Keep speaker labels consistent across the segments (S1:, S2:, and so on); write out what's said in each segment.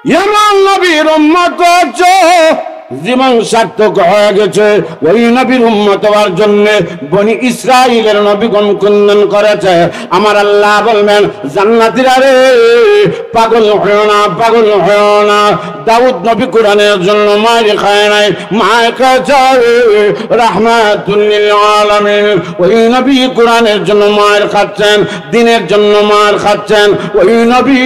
S1: এমন নবীর উম্মত হচ্ছে জীবন সার্থক হয়ে গেছে। ওই নবীর উম্মত হওয়ার জন্য বনি ইসরাইলের নবীগণ কুন্দন করেছে। আমার আল্লাহ বলবেন জান্নাতীরা রে পাগল হয়ো না, পাগল হয়ো না। দাউদ নবী কোরআনের জন্য মার খায় নাই, মার খাচ্ছে রাহমাতুল লিল আলামিন। ওই নবী কোরআনের জন্য মার খাচ্ছেন, দিনের জন্য মার খাচ্ছেন। ওই নবী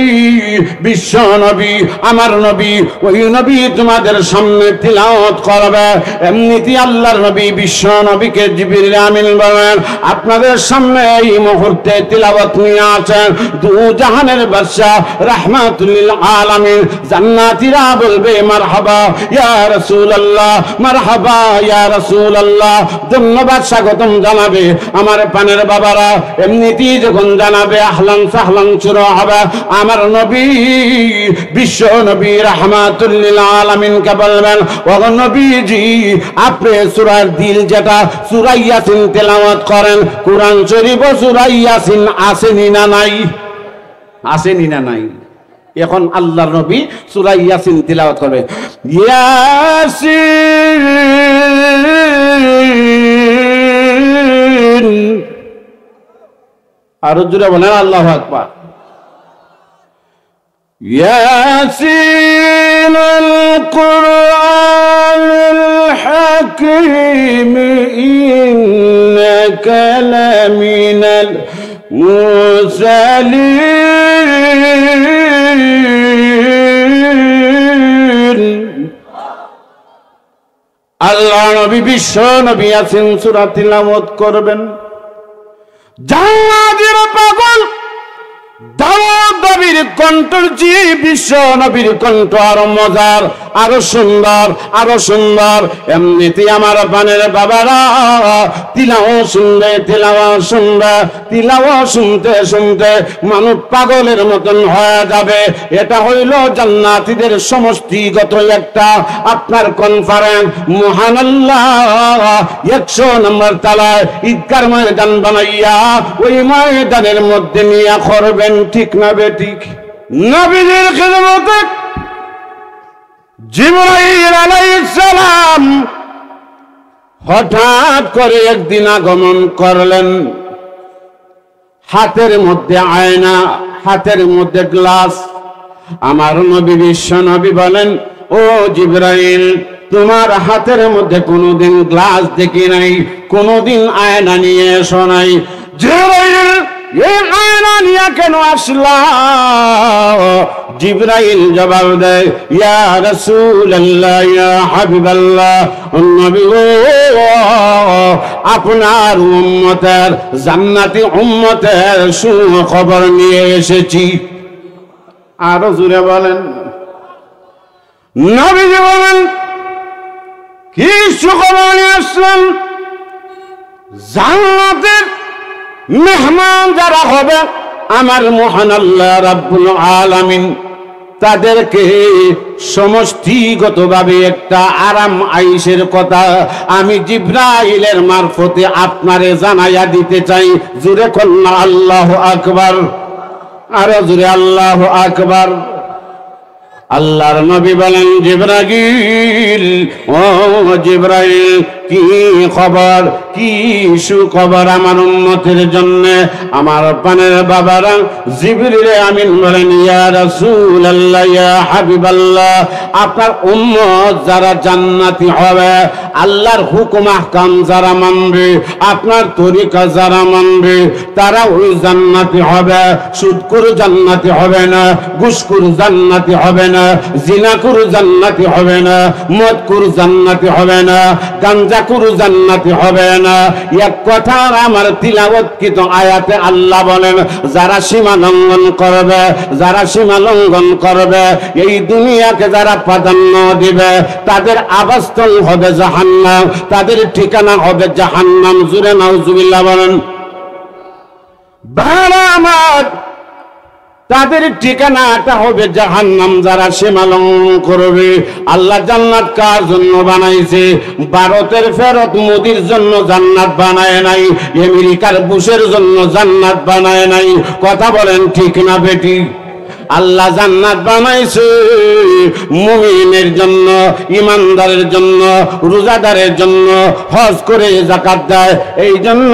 S1: বিশ্ব নবী, আমার নবী, ওই নবী তোমাদের সামনে তিলাওয়াত করবে। এমনিতে আল্লাহর নবী বিশ্ব নবীকে জিবরিল আমিন বলেন আপনাদের সামনে এই মুহূর্তে তিলাওয়াত নিয়ে আছেন দু জাহানের বাদশা রাহমাতুল লিল আলামিন। জান্নাতীরা বলবে মারহাবা ইয়া রাসূলুল্লাহ, মারহাবা ইয়া রাসূলুল্লাহ, ধন্যবাদ স্বাগতম জানাবে আমার পানের বাবারা। এমনিতেই যখন জানাবে আহলান সাহলান শুরু হবে, আমার নবী বিশ্ব নবী রাহমাতুল লিল আলামিনকে বলবেন ও নবীজি আপনি সূরা দিল যেটা সূরা ইয়াসিন তেলাওয়াত করেন, কোরআন শরীফ সূরা ইয়াসিন আসেনি না নাই? আসেনি না নাই? এখন আল্লাহর নবী সূরা ইয়াসিন তেলাওয়াত করবে। ইয়াসিন, আরো জোরে বলেন আল্লাহু আকবার। ইয়াসিন আল কুরআনিল হাকীম ইন্নাকা লামিনাল মুরসালিন। আল্লাহ নবী বিশ্ব নবী ইয়াসিন সূরা তিলাওয়াত করবেন। জান্নাতীরা পাগল দাউদ নবীর কণ্ঠের চেয়ে বিশ্ব নবীর কণ্ঠ আরো মজার, আরো সুন্দর, আরো সুন্দর। এমনিতে আমার পানের বাবারা তিলাওয়াত শুনবে, তিলাওয়াত শুনবে, তিলাওয়াত শুনতে শুনতে মানুষ পাগলের মতন হয়ে যাবে। এটা হইল জান্নাতীদের সমষ্টিগত একটা আপনার কনফারেন্স। মহান আল্লাহ 100 নম্বর তলায় ঈদগার ময়দান বানাইয়া ওই ময়দানের মধ্যে নিয়ে করবেন, ঠিক না বেঠিক? নবীজির খিদমতে জিবরাইল আলাইহিস সালাম হঠাৎ করে একদিন আগমন করলেন। হাতের মধ্যে আয়না, হাতের মধ্যে গ্লাস। আমার নবী বিশ্ব নবী বলেন ও জিবরাইল তোমার হাতের মধ্যে কোনোদিন গ্লাস দেখি নাই, কোনোদিন আয়না নিয়ে এসো নাই। জিবরাইল এই আয়না নিয়ে কেন আসলা? জিবরাইল জবাব দেয় ইয়া রাসূলুল্লাহ ইয়া হাবিবাল্লাহ, নবী গো আপনার উম্মতের জান্নাতি উম্মতের সুখবর নিয়ে এসেছি। আরো জোরে বলেন। নবীজি বলেন কি সুখবর নিয়ে আসলেন? জান্নাতের মেহমান যারা হবে আমার মহান আল্লাহ রাব্বুল আলামিন তাদেরকে সমষ্টিগতভাবে একটা আরাম আয়েশের কথা আমি জিবরাইলের মারফতে আপনারে জানাইয়া দিতে চাই। জোরে কন্যা আল্লাহু আকবার, আরো জোরে আল্লাহু আকবার। আল্লাহর নবী বলেন জিবরাইল ও জিবরাইল কি খবর, কি সুখবর আমার উম্মতের জন্য? আমার পানের বাবারা জিবরিল আমিন বলেন ইয়া রাসূলুল্লাহ ইয়া হাবিবাল্লাহ, আপনার উম্মত যারা জান্নাতি হবে, আল্লাহর হুকুম আহকাম যারা মানবে, আপনার তরিকা যারা মানবে, তারা ওই জান্নাতি হবে। সুদখোর জান্নাতি হবে না, ঘুষখোর জান্নাতি হবে না, জিনাখোর জান্নাতি হবে না, মদখোর জান্নাতি হবে না, গাঞ্জাখোর জান্নাতি হবে না। এক কথার আমার তিলাওয়াতকৃত আয়াতে আল্লাহ বলেন যারা সীমা লঙ্ঘন করবে, যারা সীমা লঙ্ঘন করবে, এই দুনিয়াকে যারা প্রাধান্য দিবে, তাদের আবাসস্থল হবে জাহান্নাম, তাদের ঠিকানা হবে জাহান্নাম। জুরে নাউজুবিল্লাহ বলেন। বারামাত তাদের ঠিকানাটা হবে জাহান্নাম যারা সীমা লঙ্ঘন করবে। আল্লাহ জান্নাত কার জন্য বানাইছে? ভারতের ফেরত মোদির জন্য জান্নাত বানায় নাই, আমেরিকার বুশের জন্য জান্নাত বানায় নাই। কথা বলেন ঠিক না বেটি? আল্লাহ জান্নাত বানাইছে মুমিনের জন্য, ইমানদারের জন্য, রোজাদারের জন্য, হজ করে যাকাত দেয়। এই জন্য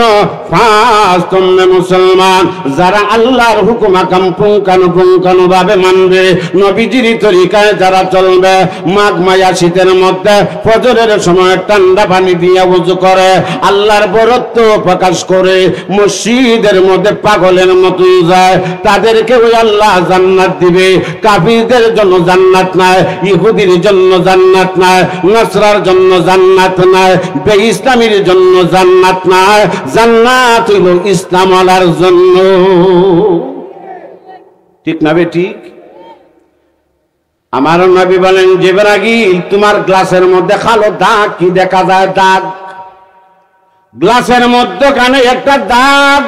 S1: ফার্স্ট তোমরা মুসলমান যারা আল্লাহর হুকুম আকাম পুঙ্খানুপুঙ্খানুভাবে মানবে, নবীজির তরিকায় যারা চলবে, মাঘ মায়া শীতের মধ্যে ফজরের সময় ঠান্ডা পানি দিয়ে ওযু করে, আল্লাহর বরত্ব প্রকাশ করে মসজিদের মধ্যে পাগলের মতো যায়, তাদেরকে ওই আল্লাহ জান্নাত দিবে। কাফিরদের জন্য জান্নাত নাই, ইহুদির জন্য জান্নাত নাই, নসরার জন্য জান্নাত নাই, বেইসলামের জন্য জান্নাত নাই। জান্নাত হইল ইসলাম ওয়ালার জন্য। ঠিক না বে ঠিক? আমার নবী বলেন, জিবরাইল তোমার গ্লাসের মধ্যে কালো দাগ কি দেখা যায়? দাগ, গ্লাসের মধ্যখানে একটা দাগ।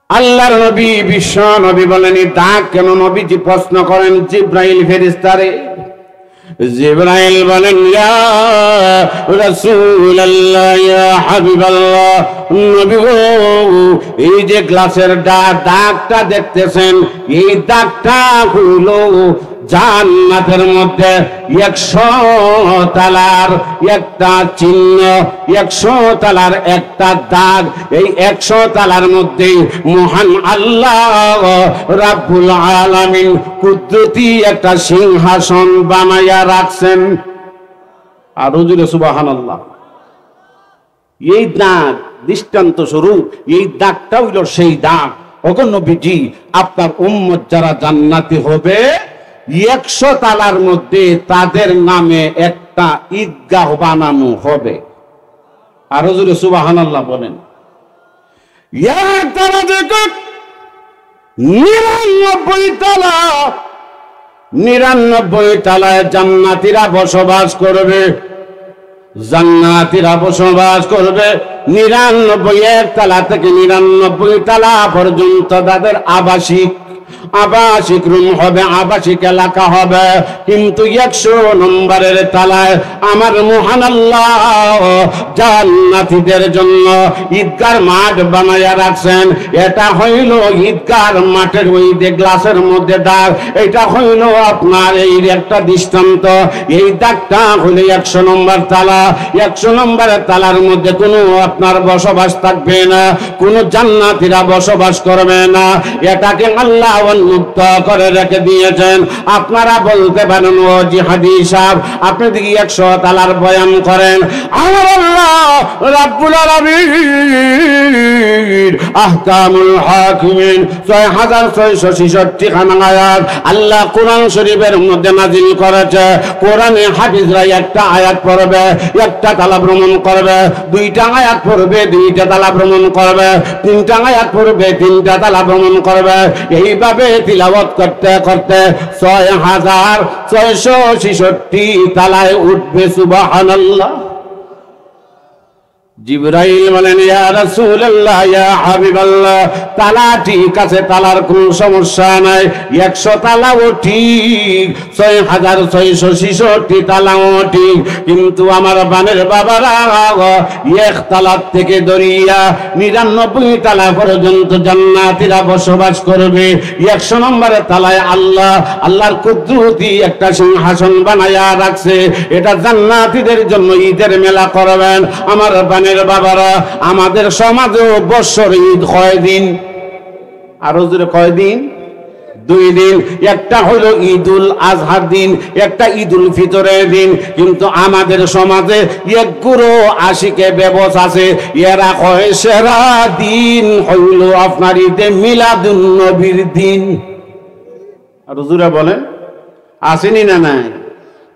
S1: আল্লাহর নবী বিশ্ব নবী বলেন, এই দাগ কেন? নবীজি প্রশ্ন করেন জিবরাইল ফেরেশতারে। জিবরাইল বলেন, ইয়া রাসূলুল্লাহ, ইয়া হাবিবাল্লাহ, নবী গো, এই যে গ্লাসের দাগটা দেখতেছেন, এই দাগটা হলো জান্নাতের মধ্যে 100 তালার একটা চিহ্ন, 100 তালার একটা দাগ। এই 100 তালার মধ্যে মহান আল্লাহ রাব্বুল আলামিন কুদরতি একটা সিংহাসন বানায়া রাখছেন। আর হুজুরে সুবহানাল্লাহ। এই দাগ দৃষ্টান্ত স্বরূপ, এই দাগটা হইল সেই দাগ। ওগো নবীজি, আপনার উম্মত যারা জান্নাতি হবে, 100 তালার মধ্যে তাদের নামে একটা ঈদগাহ বানানো হবে। আর হুজুরে সুবহানাল্লাহ বলেন। 99 তালা, 99 তালায় জান্নাতীরা বসবাস করবে। জান্নাতীরা বসবাস করবে 99 তালা থেকে 99 তালা পর্যন্ত তাদের আবাসিক রুম হবে, আবাসিক এলাকা হবে। কিন্তু 100 নম্বরের তালায় আমার মহান আল্লাহ জান্নাতীদের জন্য ঈদগার মাঠ বানায়া রাখছেন। এটা হইল ঈদগার মাঠের ওই যে গ্লাসের মধ্যে দাগ, এটা হইল আপনার এই একটা দৃষ্টান্ত। এই দাগটা হইল 100 নম্বর তালা। 100 নম্বরের তালার মধ্যে কোনো আপনার বসবাস থাকবে না, কোনো জান্নাতীরা বসবাস করবে না। এটাকে আল্লাহ মুক্ত করে রেখে দিয়েছেন। আপনারা বলতে পারেন, ও জিহাদি সাহেব, আপনি দেখি 100 তালার বয়ান করেন। আমার আল্লাহ রাব্বুল আলামিন আহকামুল হাকিমিন 6666 খানা আয়াত আল্লাহ কোরআন শরীফের মধ্যে নাযিল করেছে। কোরআনে হাফিজরা একটা আয়াত পড়বে, একটা তালা ভ্রমণ করবে, 2টা আয়াত পড়বে, 2টা তালা ভ্রমণ করবে, 3টা আয়াত পড়বে, 3টা তালা ভ্রমণ করবে। এইভাবে তিলাওয়াত করতে করতে 6666 তালায় উঠবে। সুবহানাল্লাহ। জিবরাইল বলেন, ইয়া রাসূলুল্লাহ, ইয়া হাবিবাল্লাহ, তালা ঠিক আছে, তালার কোনো সমস্যা নাই। 100 তালাও ঠিক, 6666 তালাও ঠিক। কিন্তু আমার বানের বাবারা, 1 তালা থেকে দরিয়া 99 তালা পর্যন্ত জান্নাতীরা বসবাস করবে। 100 নম্বরের তালায় আল্লাহর কুদরতি একটা সিংহাসন বানায়া রাখছে। এটা জান্নাতীদের জন্য ঈদের মেলা করবেন। আমার বানের বাবারা, আমাদের সমাজে বছর ঈদ কয়দিন? আরো জোরে কয়দিন? 2 দিন। একটা হলো ঈদুল আজহার দিন, একটা ঈদুল ফিতরের দিন। কিন্তু আমাদের সমাজে এক গুরু আশিকে ব্যবস্থা আছে, এরা কয় সেরা দিন হইল আপনার ঈদে মিলাদুন নবীর দিন। আর হুজুরা বলেন, আসেনি না নাই?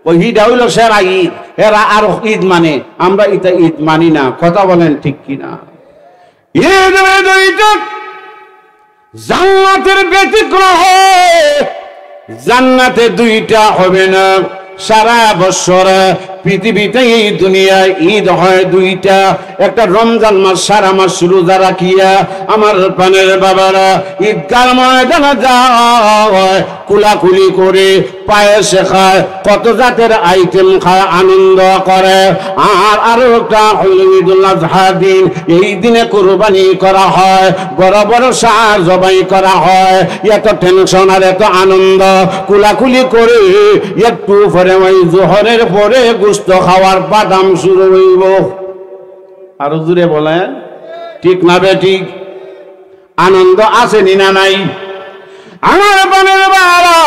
S1: ওইটা হইল সেরা ঈদ, এরা আর ঈদ মানে, আমরা এটা ঈদ মানি না। কথা বলেন ঠিক কিনা? জান্নাতের ব্যতিক্রম, জান্নাতে 2টা হবে না। সারা বছর পৃথিবীতে এই দুনিয়ায় ঈদ হয় 2টা। একটা রমজান মাস, সারা মাস রোজা রাখিয়া আমার পানের বাবারা ঈদগার ময়দানে যায়, কুলাকুলি করে পায়েসে খায়, কত জাতের আইটেম খায়, আনন্দ করে। আর আরো একটা হলো ঈদুল আজহা দিন, এই দিনে কুরবানি করা হয়, বড় বড় ষাঁড় জবাই করা হয়। এত টেনশন আর এত আনন্দ, কুলাকুলি করে একটু পরে ওই জোহরের পরে গোশত খাওয়ার বাদাম শুরু হইব। আরো জুড়ে বলেন ঠিক না বেঠিক? আনন্দ আসেনি না নাই? আমার বোনের বাবা,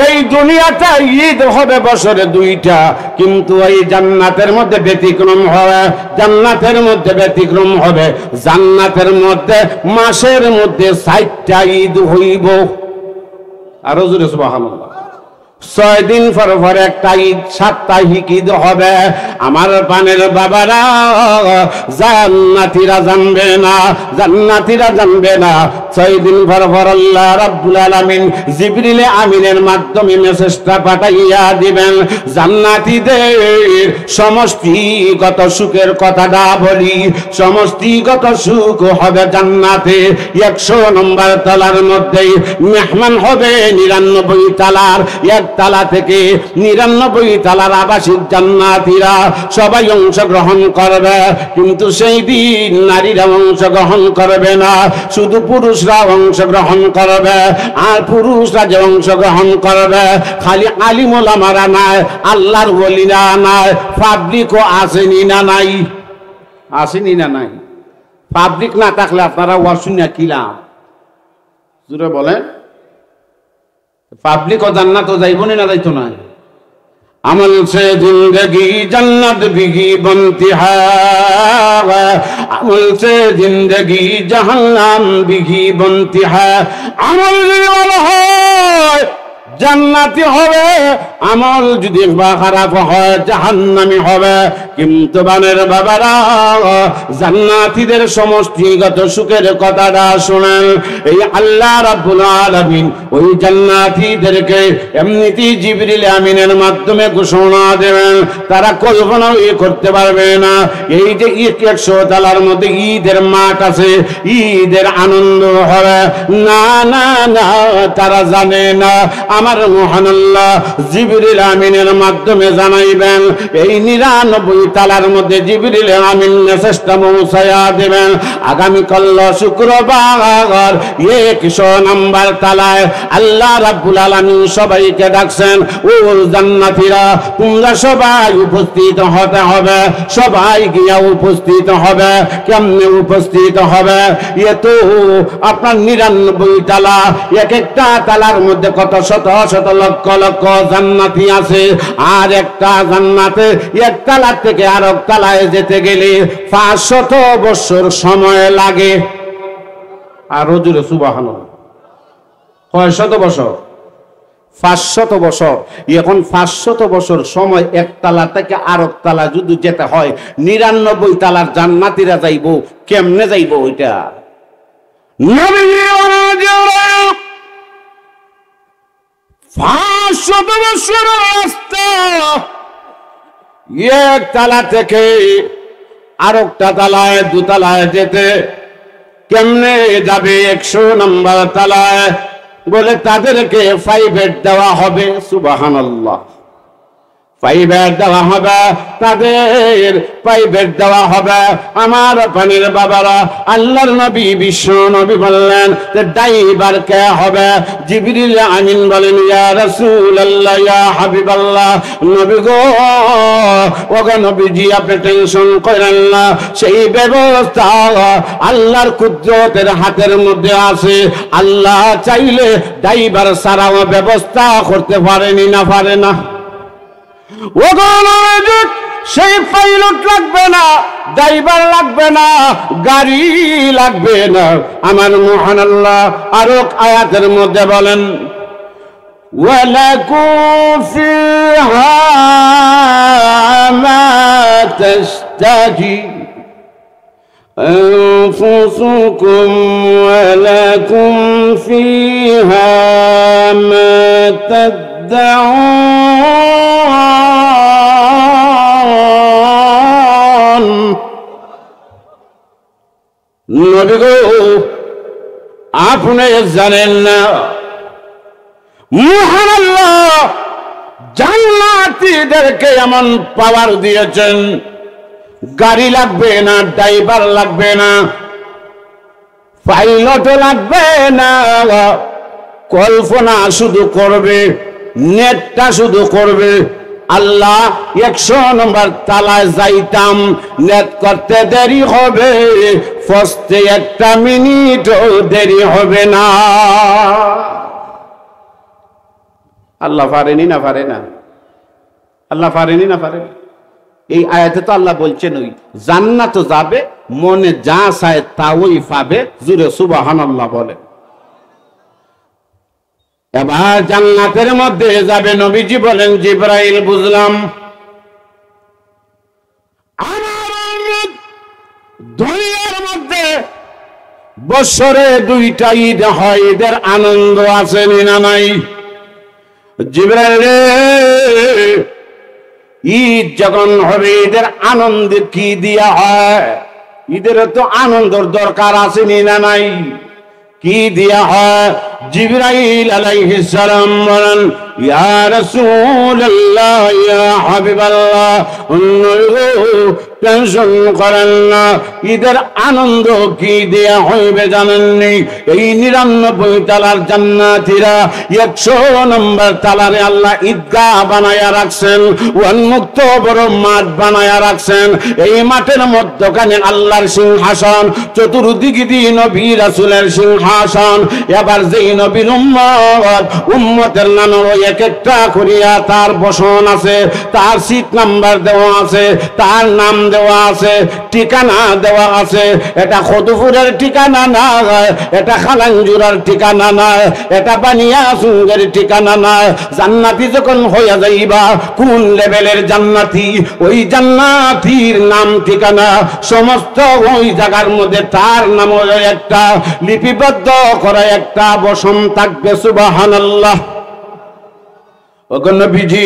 S1: এই দুনিয়াটা ঈদ হবে বছরে দুইটা, কিন্তু এই জান্নাতের মধ্যে ব্যতিক্রম হবে। জান্নাতের মধ্যে ব্যতিক্রম হবে, জান্নাতের মধ্যে মাসের মধ্যে 60টা ঈদ হইব। আরো জোরে সুবহানাল্লাহ। 6 দিন পর পর একটা ঈদ, সাপ্তাহিক ঈদ হবে। আমার পানের বাবারা, জান্নাতীরা জানবে না, জান্নাতীরা জানবে না 6 দিন পর পর আল্লাহ রাব্বুল আলামিন জিবরিল আমিনের মাধ্যমে মেসেজটা পাঠাইয়া দিবেন। জান্নাতীদের সমষ্টিগত সুখের কথাটা বলি, সমষ্টিগত সুখ হবে জান্নাতে। 100 নম্বর তলার মধ্যে মেহমান হবে 99 তালার, এক তালা থেকে 99 তালার আবাসিক জান্নাতীরা সবাই অংশগ্রহণ করবে। কিন্তু সেই দিন নারীরা অংশগ্রহণ করবে না, শুধু পুরুষরা অংশগ্রহণ করবে। আর পুরুষরা যে অংশগ্রহণ করবে খালি আলিম ওলামারা নাই, আল্লাহর ওলিরা নাই, পাবলিকও আসেনি না নাই? আসেনি না নাই? পাবলিক না থাকলে আপনারা ওয়াজ শুনিয়া কি লাভ? জোরে বলেন। পাবলিক ও জান্নাত ও যাইব না যাইতো না? আমল সে জিন্দগি জন্নত বিগি বনতি হ্যায়, আমল সে জিন্দগি জাহান্নাম বিগি বনতি হ্যায়। আমল যদি ভালো হয় জান্নাতি হবে, আমল যদি খারাপ হয় জাহান্নামী হবে। কিন্তু বানের বাবারা, জান্নাতীদের সমষ্টিগত সুখের কথাটা শুনেন। এই আল্লাহ রাব্বুল আলামিন ওই জান্নাতীদেরকে এমনিতেই জিবরিল আমিনের মাধ্যমে ঘোষণা দেবেন, তারা কল্পনাও করতে পারবে না। এই যে 100 তালার মধ্যে ঈদের মাঠ আছে, ঈদের আনন্দ হবে, না না না, তারা জানে না। আমার মহান আল্লাহ জিবরিল আমিনের মাধ্যমে জানাইবেন। এই 99 তালার মধ্যে জিবরিল আমিন মেসেজটা পৌঁছায়া দেবেন। আগামীকাল শুক্রবার 100 নম্বর তালায় আল্লাহ রাব্বুল আলামিন সবাইকে ডাকছেন, ও জান্নাতীরা তোমরা সবাই উপস্থিত হতে হবে, সবাই গিয়া উপস্থিত হবে। কেমনে উপস্থিত হবে? এ তো আপনার 99 তালা, এক একটা তালার মধ্যে কত শত শত লক্ষ লক্ষ জান্নাতি আছে। আর একটা জান্নাতে এক তালা থেকে আরেক তালায় যেতে গেলে 500 বছর সময় লাগে। আর জোরে সুবহানাল্লাহ। কয় শত বছর? 500 বছর। এখন 500 বছর সময় এক তালা থেকে আরেক তালা যদি যেতে হয়, 99 তালার জান্নাতীরা যাইব কেমনে? যাইব ওইটা নবী 500 বছর রাস্তা, এক তালা থেকে আরেকটা তালায়, 2 তালায় যেতে কেমনে যাবে? 100 নম্বর তালায় বলে তাদেরকে প্রাইভেট দেওয়া হবে। সুবহানাল্লাহ। প্রাইভেট দেওয়া হবে, তাদের প্রাইভেট দেওয়া হবে। আমার পানির বাবারা, আল্লাহর নবী বিশ্ব নবী বললেন যে ড্রাইভার কে হবে? জিবরিল আমিন বলেন, ইয়া রাসূলুল্লাহ, ইয়া হাবিবাল্লাহ, নবী গো, ওগো নবীজি আপনি টেনশন করেন না, সেই ব্যবস্থা আল্লাহর কুদরতের হাতের মধ্যে আছে। আল্লাহ চাইলে ড্রাইভার ছাড়াও ব্যবস্থা করতে পারেনি না? পারে না? সেই পাইলট লাগবে না, ড্রাইভার লাগবে না, গাড়ি লাগবে না। আমার মহান আল্লাহ আরো আয়াতের মধ্যে বলেন, ওয়ালাকুম ফিহা মা তাশতাহি أنفسكم ولكم فيها ما تدعون। নবী গো, আপনি জানেন না মহান আল্লাহ জান্নাতীদেরকে এমন পাওয়ার দিয়েছেন, গাড়ি লাগবে না, ড্রাইভার লাগবে না, পাইলটও লাগবে না, কল্পনা শুধু করবে, নেটটা শুধু করবে। আল্লাহ 100 নম্বর তালায় যাইতাম, নেট করতে দেরি হবে, ফসতে 1 মিনিটও দেরি হবে না। আল্লাহ পারেনি না পারে না? আল্লাহ পারেনি না পারে? এই আয়াতে তো আল্লাহ বলছেন ওই জান্নাত যাবে, মনে যা চায় তা ওই পাবে। জুড়ে সুবহানাল্লাহ বলে। এবার জান্নাতের মধ্যে যাবে, নবীজি বলেন জিবরাইল বুঝলাম আমার দুনিয়ার মধ্যে বছরে 2টা ঈদ হয়, ঈদের আনন্দ আছে না নাই? জিবরাইল ঈদ যখন হবে, ঈদের আনন্দে কি দিয়া হয়? ঈদের তো আনন্দর দরকার আছে না নাই? কি দিয়া হয়? জিবরাইল আলাইহিস সালাম বলেন, ইয়া রাসূলুল্লাহ, ইয়া হাবিবাল্লাহ, টেনশন করেন না, ঈদের আনন্দ কি দেয়া হইবে জানেননি? এই 99 তালার জান্নাতীরা 100 নম্বর তালারে আল্লাহ ঈদগাহ বানায়া রাখছেন, উন্মুক্ত বড় মাঠ বানায়া রাখছেন। এই মাঠের মধ্যখানে আল্লাহর সিংহাসন, চতুর্দিকে দিয়ে নবী রাসূলের সিংহাসন। এবার যেই নবীর উম্মতের নামে এক একটা করিয়া তার বসন আছে, তার সিট নাম্বার দেওয়া আছে, তার নাম দেওয়া আছে, ঠিকানা দেওয়া আছে। এটা খদুপুরের ঠিকানা না, এটা খালাঞ্জুরার ঠিকানা না, এটা বানিয়াচুঙ্গের ঠিকানা না। জান্নাতি যখন হইয়া যাইবা, কোন লেভেলের জান্নাতি, ওই জান্নাতির নাম ঠিকানা সমস্ত ওই জায়গার মধ্যে তার নাম একটা লিপিবদ্ধ করা একটা বসন থাকবে। সুবহানাল্লাহ। ওগো নবীজি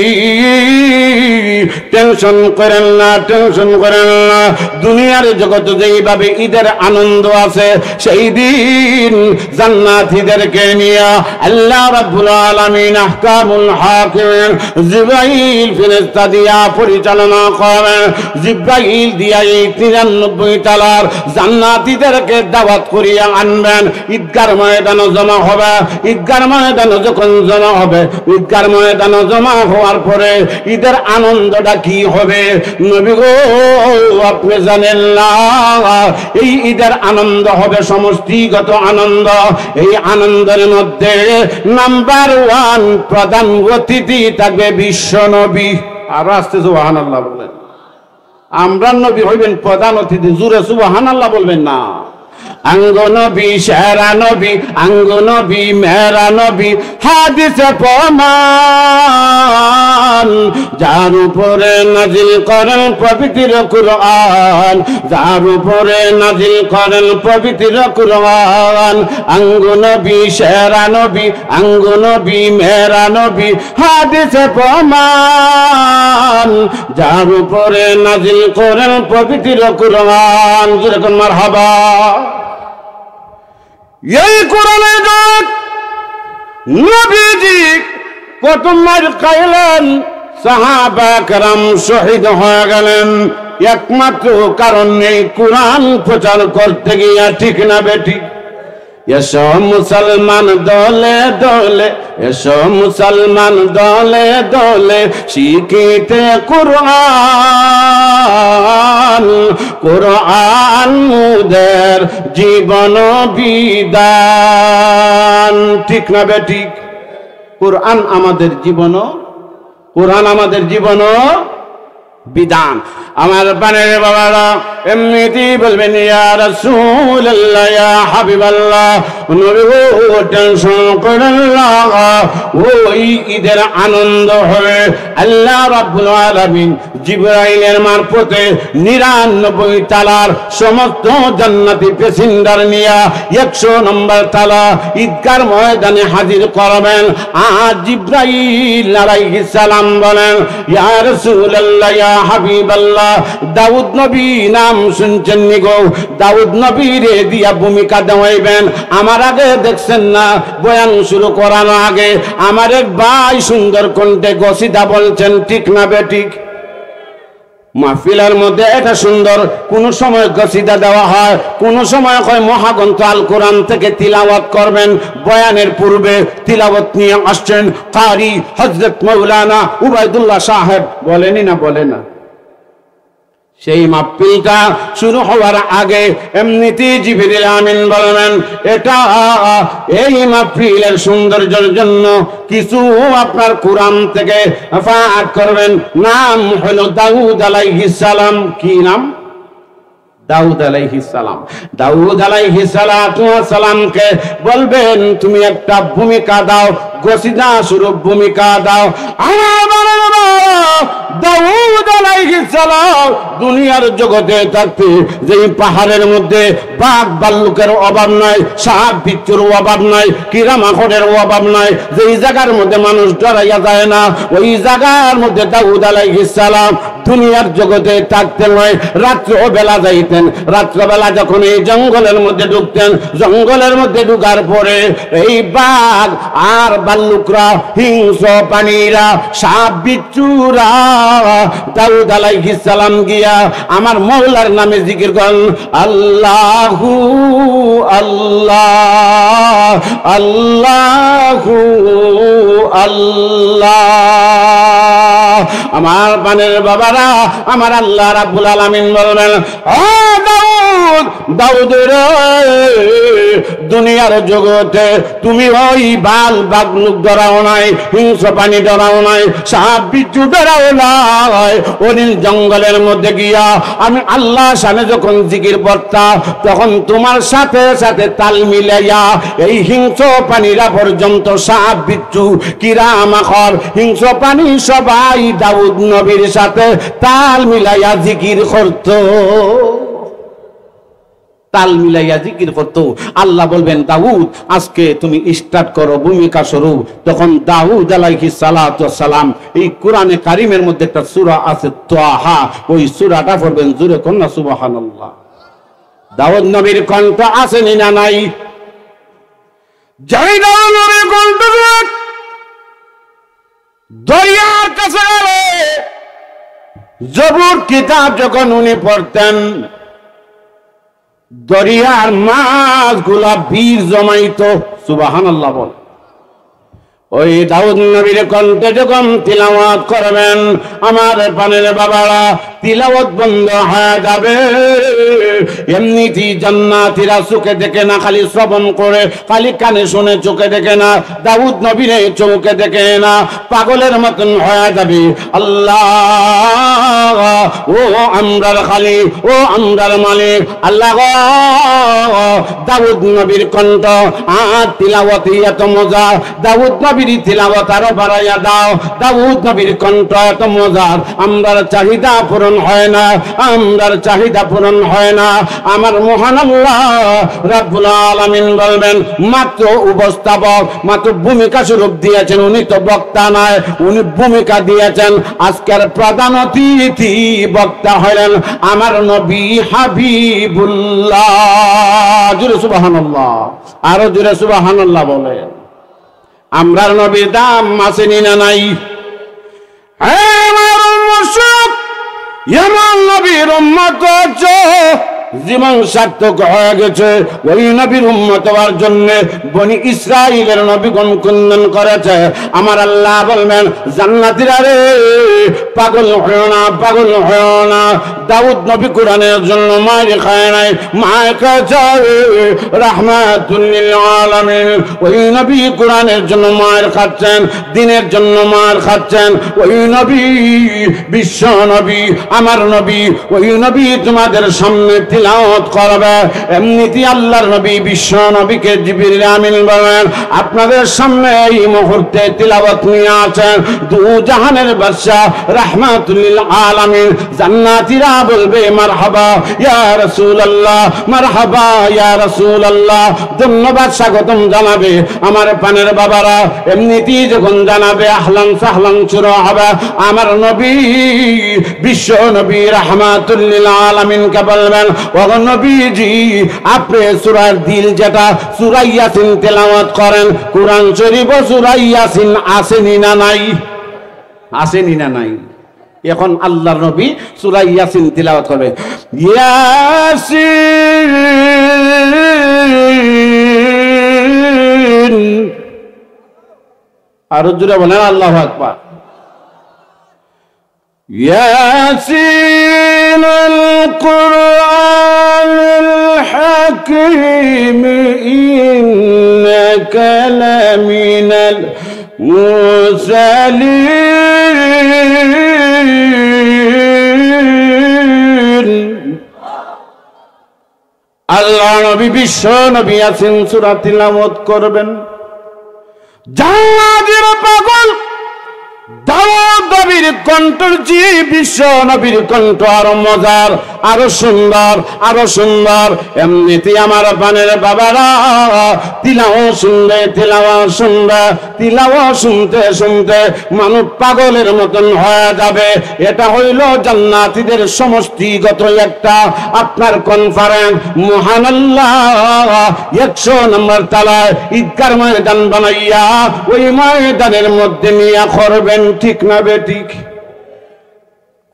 S1: টেনশন করেন না, টেনশন করেন না। দুনিয়ার জগতে যেইভাবে ঈদের আনন্দ আছে, সেই দিন জান্নাতীদেরকে নিয়ে আল্লাহ রাব্বুল আলামিন আহকামুল হাকিম জিবরাইল ফেরেশতা দিয়া পরিচালনা করেন। জিবরাইল দিয়া এই 93 তালার জান্নাতীদেরকে দাওয়াত করিয়া আনবেন। ঈদগার ময়দানে জমা হবে। ঈদগার ময়দানে যখন জমা হবে, ঈদগার ময়দান জমা হওয়ার পরে ঈদের আনন্দটা কি হবে নবী গো আপনি জানেন না? এই ঈদের আনন্দ হবে সমষ্টিগত আনন্দ। এই আনন্দের মধ্যে নাম্বার 1 প্রধান অতিথি থাকবে বিশ্ব নবী। আর আস্তে সুবহানাল্লাহ বলেন। আমরা নবী হইবেন প্রধান অতিথি। জোরে সুবহানাল্লাহ বলবেন না? আঙ্গো নবী সেরা নবী, আঙ্গো নবী মেরা নবী, হাদিসে প্রমাণ, যার উপরে নাজিল করেন পবিত্র কুরআন, যার উপরে নাজিল করেন পবিত্র কুরআন। আঙ্গো নবী সেরা নবী, আঙ্গো নবী মেরা নবী, হাদিসে প্রমাণ, যার উপরে নাজিল করেন পবিত্র কুরআন। যেরকম মারহাবা। এই কোরআনের নবীজি কত মার খাইলেন, সাহাবা কেরাম শহীদ হয়ে গেলেন, একমাত্র কারণ এই কোরআন প্রচার করতে গিয়া। ঠিক না বেঠিক? এসো মুসলমান দলে দলে, এসো মুসলমান দলে দলে, শিখিতে কুরআন, কুরআন মুদের জীবন বিধান। ঠিক না বেঠিক? কুরআন আমাদের জীবন, কুরআন আমাদের জীবন বিধান। আমার বানের বাবারা এমনিতেই বলবেন ইয়া রাসূলুল্লাহ, ইয়া হাবিবাল্লাহ, নবী গো টেনশন করেন না, ওই ঈদের আনন্দ হবে। আল্লাহ রাব্বুল আলামিন জিবরাইলের মারফতে 99 তালার সমস্ত জান্নাতি প্যাসেঞ্জার নিয়ে 100 নম্বর তালা ঈদগার ময়দানে হাজির করবেন। আর জিবরাইল আলাইহিস সালাম বলেন ইয়া রাসূলুল্লাহ, ইয়া হাবিবাল্লাহ, দাউদ নবী নাম শুনছেন নি গো? দাউদ নবীরে দিয়া ভূমিকা দেওয়াইবেন। আমার আগে দেখছেন না বয়ান শুরু করানো আগে আমার এক ভাই সুন্দর কণ্ঠে গসিদা বলছেন, ঠিক না বেঠিক? মাহফিলের মধ্যে এটা সুন্দর, কোন সময় গসিদা দেওয়া হয়, কোন সময় হয় মহাগ্রন্থ আল কোরআন থেকে তিলাওয়াত করবেন। বয়ানের পূর্বে তিলাওয়াত নিয়ে আসছেন কারি হযরত মাওলানা উবাইদুল্লাহ সাহেব, বলেনি না? বলে না? সেই মাহফিলটা শুরু হওয়ার আগে এমনিতেই জিবরিল আমিন বলবেন, এটা এই মাহফিলের সৌন্দর্যের জন্য কিছু আপনার কোরআন থেকে পাঠ করবেন। নাম হলো দাউদ আলাইহিস সালাম। কি নাম? দাউদ আলাইহিস সালাম। দাউদ আলাইহিস সালামকে বলবেন তুমি একটা ভূমিকা দাও, গসিদা স্বরূপ ভূমিকা দাও। দাউদ আলাইহিস সালাম দুনিয়ার জগতে থাকতে যেই পাহাড়ের মধ্যে বাঘ ভাল্লুকের অভাব নাই, সাপ বিচ্ছুর অভাব নাই, কিরামাখড়ের অভাব নাই, যেই জায়গার মধ্যে মানুষ ডরাইয়া যায় না, ওই জায়গার মধ্যে দাউদ আলাইহিস সালাম দুনিয়ার জগতে থাকতে নয়, রাত্র বেলা যাইতেন। রাত্রবেলা যখন এই জঙ্গলের মধ্যে ঢুকতেন, জঙ্গলের মধ্যে ঢুকার পরে এই বাঘ আর ভাল্লুকরা, হিংস্র প্রাণীরা, সাপ বিচ্ছুরা দাউদ আলাইহিস সালাম গিয়া আমার মওলার নামে জিকির করেন, আল্লাহু আল্লাহ আল্লাহু আল্লাহ। আমার পানের বাবারা, আমার আল্লাহ রাব্বুল আলামিন বলেন, ও দাউদ, দাউদ রে, দুনিয়ার জগতে তুমি ওই বাল বাগলুক ডরাও নাই, হিংস্র প্রাণী ডরাও নাই, সাপ বিচ্ছু ডরাও নাই। ওই জঙ্গলের মধ্যে গিয়া আমি আল্লাহ শানে যখন জিকির করতাম, তখন তোমার সাথে সাথে তাল মিলাইয়া এই হিংস্র প্রাণীরা পর্যন্ত, সাপ বিচ্ছু কিরামাখড় হিংস্র প্রাণী সবাই দাউদ নবীর সাথে তাল মিলাইয়া জিকির করত, তাল মিলাইয়া জিকির করতো। আল্লাহ বলবেন, দাউদ আজকে তুমি স্টার্ট করো ভূমিকা স্বরূপ। তখন দাউদ আলাইহিস সালাতু ওয়াস সালাম, এই কোরআনে কারিমের মধ্যে একটা সূরা আছে তাহা, ওই সূরাটা পড়বেন, জোরে কোন না সুবহানাল্লাহ। দাউদ নবীর কণ্ঠ আছে না নাই? যাই দাউদ নবীর কণ্ঠ দরিয়ার কাছে গেলে জবুর কিতাব যখন উনি পড়তেন, দরিয়ার মাছগুলা বীর জমাইত। সুবহানাল্লাহ বল। ওই দাউদ নবীর কণ্ঠে যখন তিলাওয়াত করবেন, আমার পানের বাবারা, তিলাওয়াত বন্ধ হয়ে যাবে। এমনিতেই জান্নাতীরা চোখে দেখে না, খালি শ্রবণ করে, খালি কানে শুনে চোখে দেখে না, দাউদ নবীরে চোখে দেখে না, পাগলের মতন হয়ে যাবে। আল্লাহ ও আমরার খালি, ও আমরার মালিক আল্লাহ, দাউদ নবীর কণ্ঠ আর তিলাওয়াত এত মজা, দাউদ নবীর তিলাওয়াত আরো বাড়াইয়া দাও। দাউদ নবীর কণ্ঠ এত মজার, আমরার চাহিদা পূরণ হয় না, আমরার চাহিদা পূরণ হয় না। আমার মহান আল্লাহ রাব্বুল আলামিন বলবেন, মাত্র উপস্থাপক, মাত্র ভূমিকা স্বরূপ দিয়েছেন, উনি তো বক্তা নয়, উনি ভূমিকা দিয়েছেন। আজকের প্রধান অতিথি বক্তা হলেন আমার নবী হাবিবুল্লাহ। জোরে সুবহানাল্লাহ, আরো জোরে সুবহানাল্লাহ বলেন। আমরার নবীর দাম আছে না নাই? আমার নবীর উম্মত জীবন সার্থক হয়ে গেছে। ওই নবীর উম্মত হওয়ার জন্য বনি ইসরাইলের নবীগণ কুন্দন করেছে। আমার আল্লাহ বলবেন, জান্নাতীরা রে, পাগল হয় না, পাগল হয় না। দাউদ নবী কোরআনের জন্য মায়ের খায় নাই, মায়ের কাছে রাহমাতুল লিল আলামিন। ওই নবী কোরআনের জন্য মায়ের খাচ্ছেন, দিনের জন্য মায়ের খাচ্ছেন। ওই নবী বিশ্ব নবী, আমার নবী, ওই নবী তোমাদের সামনে তিলাওয়াত করবে। এমনিতেই আল্লাহর নবী বিশ্ব নবীকে জিবরিল আমিন বলেন, আপনাদের সামনে এই মুহূর্তে তিলাওয়াত নিয়ে আছেন দু জাহানের বাদশা রাহমাতুল লিল আলামিন। জান্নাতীরা বলবে মারহাবা ইয়া রাসূলুল্লাহ, মারহাবা ইয়া রাসূলুল্লাহ, ধন্যবাদ স্বাগতম জানাবে আমার পানের বাবারা। এমনিতেই যখন জানাবে আহলান সাহলান শুরু হবে, আমার নবী বিশ্ব নবী রাহমাতুল লিল আলামিন কে বলবেন, ও নবীজি আপনি সূরা দিল যেটা সূরা ইয়াসিন তেলাওয়াত করেন, কোরআন শরীফ সূরা ইয়াসিন আসেনি না নাই? আসেনি না নাই? এখন আল্লাহর নবী সূরা ইয়াসিন তিলাওয়াত করবে। ইয়াসিন, আরো জোরে বলেন আল্লাহু আকবার। ইয়াসিনুল কুরআনিল হাকীম ইন্নাকা লামিনাল মুরসালিন। আল্লাহ নবী বিশ্ব নবী ইয়াসিন সূরা তিলাওয়াত করবেন। জান্নাতের পাগল দাউদ নবীর কণ্ঠের যে বিশ্ব নবীর কণ্ঠ আরো মজার, আরো সুন্দর, আরো সুন্দর। এমনিতে আমার পানের বাবারা তিলাওয়াত শুনবে, তিলাওয়াত শুনবে, তিলাওয়াত শুনতে শুনতে মানুষ পাগলের মতন হয়ে যাবে। এটা হইল জান্নাতীদের সমষ্টিগত একটা আপনার কনফারেন্স। মহান আল্লাহ 100 নম্বর তলায় ঈদগার ময়দান বানাইয়া ওই ময়দানের মধ্যে নিয়ে করবেন, ঠিক না বেঠিক?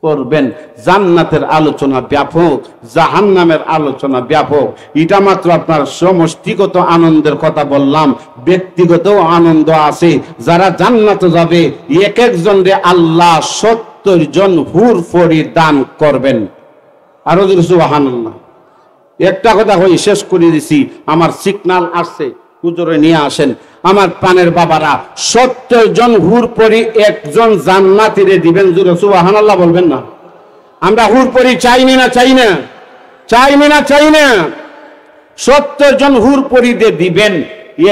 S1: করবেন। জান্নাতের আলোচনা ব্যাপক, জাহান্নামের আলোচনা ব্যাপক। এটা মাত্র আপনার সমষ্টিগত আনন্দের কথা বললাম, ব্যক্তিগত আনন্দ আছে। যারা জান্নাতে যাবে এক একজনরে আল্লাহ 70 জন হুর ফরি দান করবেন। আরো জোরে সুবহানাল্লাহ। একটা কথা কই শেষ করে দিছি, আমার সিগন্যাল আসছে, হুজুরে নিয়ে আসেন। আমার পানের বাবারা 70 জন হুর পরি একজন জান্নাতীরে দিবেন। জোরে সুবহানাল্লাহ বলবেন না? আমরা হুর পরি চাইনি না, চাই না, চাইনি না, চাই না। 70 জন হুর পরিদের দিবেন।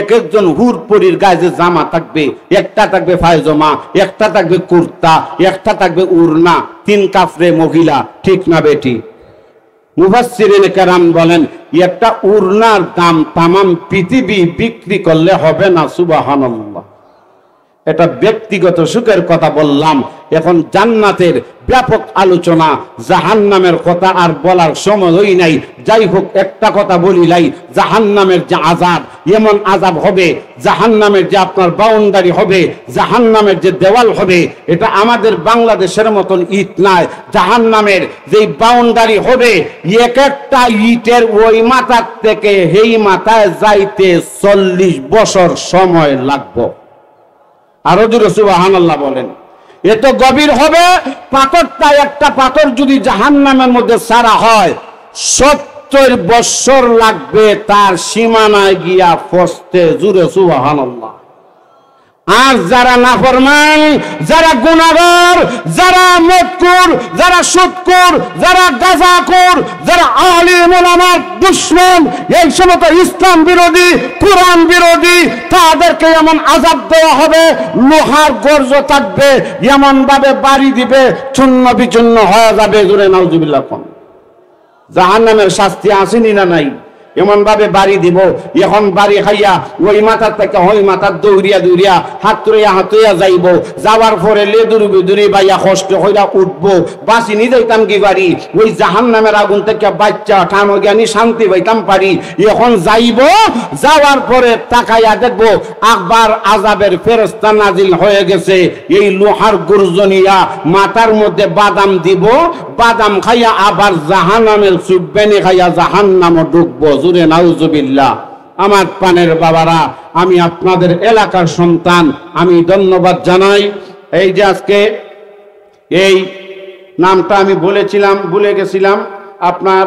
S1: এক একজন হুর পরির গায়ে যে জামা থাকবে, একটা থাকবে পায়জামা, একটা থাকবে কুর্তা, একটা থাকবে উড়না, 3 কাফরে মহিলা, ঠিক না বেটি? মুফাসসিরিনে কেরাম বলেন একটা উড়নার দাম তামাম পৃথিবী বিক্রি করলে হবে না। সুবহানাল্লাহ। এটা ব্যক্তিগত সুখের কথা বললাম। এখন জান্নাতের ব্যাপক আলোচনা, জাহান্নামের কথা আর বলার সময়ই নাই। যাই হোক একটা কথা বলি লাই, জাহান্নামের যে আযাব, এমন আযাব হবে, জাহান্নামের যে আপনার বাউন্ডারি হবে, জাহান্নামের যে দেওয়াল হবে, এটা আমাদের বাংলাদেশের মতন ইট নাই। জাহান্নামের যে বাউন্ডারি হবে, এক একটা ইটের ওই মাথা থেকে এই মাথায় যাইতে 40 বছর সময় লাগবে। আরো জোরে সুবহানাল্লাহ বলেন। এত গভীর হবে, পাথরটা একটা পাথর যদি জাহান্নামের মধ্যে ছাড়া হয় 70 বছর লাগবে তার সীমানায় গিয়া পৌঁছতে। জোরে সুবহানাল্লাহ। আর যারা নাফরমান, যারা গুনাহগার, যারা মদখোর, যারা সুদখোর, যারা গাঁজাখোর, যারা আলেম ওলামার দুশমন, এই সমস্ত ইসলাম বিরোধী, কোরআন বিরোধী, তাদেরকে এমন আযাব দেওয়া হবে, লোহার গর্জ থাকবে, এমন ভাবে বাড়ি দিবে, চূর্ণ বিচূর্ণ হয়ে যাবে। জোরে নাউজুবিল্লাহ। জাহান্নামের শাস্তি আসেনি না নাই? এমন ভাবে বাড়ি দিব, এখন বাড়ি খাইয়া ওই মাথার থেকে ওই মাথার দৌড়িয়া দৌড়িয়া হাতুইয়া যাইব। যাওয়ার পরে লেদুরি বেদুরি বাইয়া কষ্ট হইয়া উঠবো, বাঁচি নি যাইতাম কি বাড়ি? ওই জাহান্নামের আগুন থেকে বাচ্চা ঠানো জ্ঞানী শান্তি পাইতাম পারি। এখন যাইব, যাওয়ার পরে তাকাইয়া দেখবো আকবার আযাবের ফেরেশতা নাজিল হয়ে গেছে। এই লোহার গর্জনিয়া মাথার মধ্যে বাদাম দিব, বাদাম খাইয়া আবার জাহান্নামের সুববেনি খাইয়া জাহান্নামে ঢুকবো। জোরে নাউজুবিল্লাহ। আমার পানের বাবারা, আমি আপনাদের এলাকার সন্তান, আমি ধন্যবাদ জানাই। এই যে আজকে এই নামটা আমি বলেছিলাম, ভুলে গেছিলাম, আপনার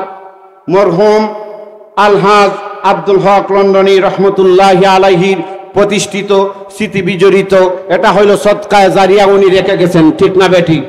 S1: মরহুম আলহাজ আব্দুল হক লন্ডনী রহমতুল্লাহি আলাইহির প্রতিষ্ঠিত স্মৃতি বিজড়িত, এটা হইল সদকায়ে জারিয়া, উনি রেখে গেছেন, ঠিক না বেঠিক?